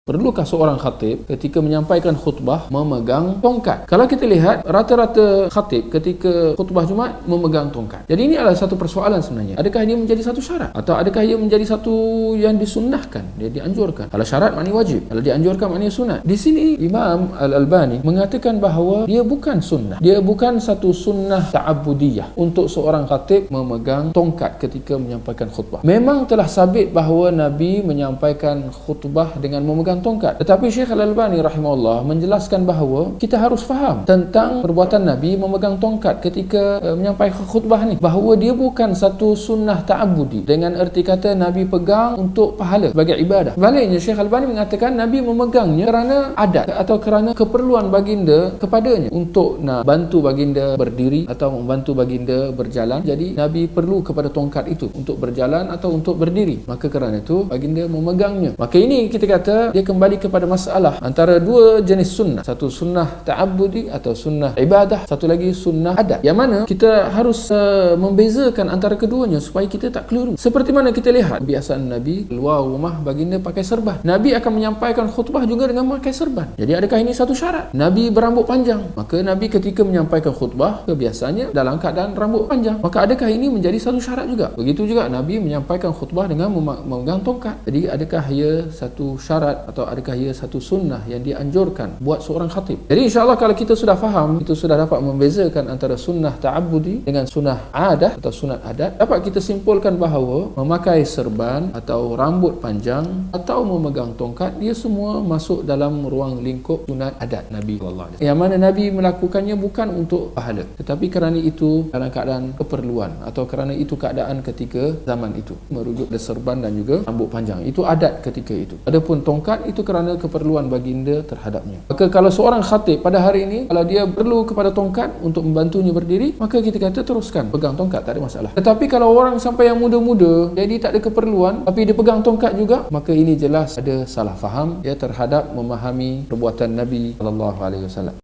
Perlukah seorang khatib ketika menyampaikan khutbah memegang tongkat? Kalau kita lihat, rata-rata khatib ketika khutbah Jumaat memegang tongkat. Jadi ini adalah satu persoalan sebenarnya. Adakah ini menjadi satu syarat? Atau adakah ia menjadi satu yang disunnahkan? Dia dianjurkan. Kalau syarat maknanya wajib. Kalau dianjurkan maknanya sunat. Di sini Imam Al-Albani mengatakan bahawa dia bukan sunnah. Dia bukan satu sunnah ta'abudiyah untuk seorang khatib memegang tongkat ketika menyampaikan khutbah. Memang telah sabit bahawa Nabi menyampaikan khutbah dengan memegang tongkat. Tetapi Syekh Al-Albani rahimahullah menjelaskan bahawa kita harus faham tentang perbuatan Nabi memegang tongkat ketika menyampaikan khutbah ni, bahawa dia bukan satu sunnah ta'abudi dengan erti kata Nabi pegang untuk pahala sebagai ibadah. Sebaliknya Syekh Al-Albani mengatakan Nabi memegangnya kerana adat atau kerana keperluan baginda kepadanya untuk nak bantu baginda berdiri atau membantu baginda berjalan. Jadi Nabi perlu kepada tongkat itu untuk berjalan atau untuk berdiri. Maka kerana itu baginda memegangnya. Maka ini kita kata dia kembali kepada masalah antara dua jenis sunnah. Satu sunnah ta'abbudi atau sunnah ibadah, satu lagi sunnah adat. Yang mana kita harus membezakan antara keduanya supaya kita tak keliru. Seperti mana kita lihat kebiasaan Nabi keluar rumah baginda pakai serban. Nabi akan menyampaikan khutbah juga dengan memakai serban. Jadi adakah ini satu syarat? Nabi berambut panjang. Maka Nabi ketika menyampaikan khutbah kebiasaannya dalam keadaan rambut panjang. Maka adakah ini menjadi satu syarat juga? Begitu juga Nabi menyampaikan khutbah dengan memegang tongkat. Jadi adakah ia satu syarat atau adakah ia satu sunnah yang dianjurkan buat seorang khatib? Jadi insyaAllah kalau kita sudah faham, kita sudah dapat membezakan antara sunnah ta'abudi dengan sunnah adat atau sunat adat, dapat kita simpulkan bahawa memakai serban atau rambut panjang atau memegang tongkat, dia semua masuk dalam ruang lingkup sunat adat Nabi SAW. Yang mana Nabi melakukannya bukan untuk pahala, tetapi kerana itu dalam keadaan keperluan atau kerana itu keadaan ketika zaman itu, merujuk dari serban dan juga rambut panjang. Itu adat ketika itu. Adapun tongkat itu kerana keperluan baginda terhadapnya. Maka kalau seorang khatib pada hari ini, kalau dia perlu kepada tongkat untuk membantunya berdiri, maka kita kata teruskan pegang tongkat, tak ada masalah. Tetapi kalau orang sampai yang muda-muda, jadi tak ada keperluan tapi dia pegang tongkat juga, maka ini jelas ada salah faham ya terhadap memahami perbuatan Nabi sallallahu alaihi wasallam.